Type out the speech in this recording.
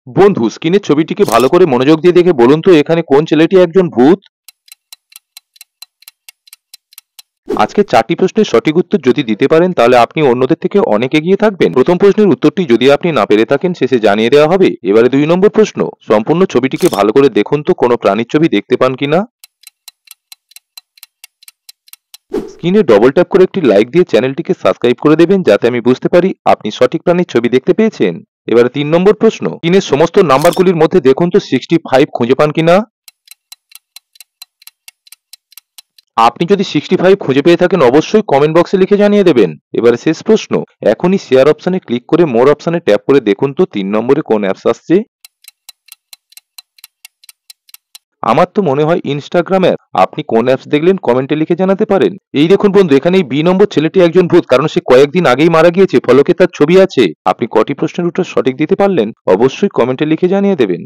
বন্ধু, স্ক্রিনের ছবিটিকে ভালো করে মনোযোগ দিয়ে দেখে বলুন তো এখানে কোন ছেলেটি একজন ভূত? আজকে 4টি প্রশ্নের সঠিক উত্তর যদি দিতে পারেন তাহলে আপনি অন্যদের থেকে অনেক এগিয়ে থাকবেন। প্রথম প্রশ্নের উত্তরটি যদি আপনি না পেরে থাকেন শেষে জানিয়ে দেওয়া হবে। এবারে 2 নম্বর প্রশ্ন, সম্পূর্ণ ছবিটিকে ভালো করে দেখুন তো কোনো প্রাণীর ছবি দেখতে পান কিনা। স্ক্রিনে ডবল ট্যাপ করে একটি লাইক দিয়ে চ্যানেলটিকে সাবস্ক্রাইব করে দেবেন যাতে আমি বুঝতে পারি আপনি সঠিক প্রাণীর ছবি দেখতে পেয়েছেন। এবারে 3 নম্বর প্রশ্ন, স্ক্রিনের সমস্ত নাম্বারগুলির মধ্যে দেখুন তো 65 খুঁজে পান কিনা। আপনি যদি 65 খুঁজে পেয়ে থাকেন অবশ্যই কমেন্ট বক্সে লিখে জানিয়ে দেবেন। এবারে শেষ প্রশ্ন, এখনই শেয়ার অপশনে ক্লিক করে মোর অপশনে ট্যাপ করে দেখুন তো 3 নম্বরে কোন অ্যাপস আসছে। আমার তো মনে হয় ইনস্টাগ্রাম অ্যাপ। আপনি কোন অ্যাপস দেখলেন কমেন্টে লিখে জানাতে পারেন। এই দেখুন বন্ধু, এখানে এই বি নম্বর ছেলেটি একজন ভূত, কারণ সে কয়েকদিন আগেই মারা গিয়েছে, ফলকে তার ছবি আছে। আপনি কটি প্রশ্নের উত্তর সঠিক দিতে পারলেন অবশ্যই কমেন্টে লিখে জানিয়ে দেবেন।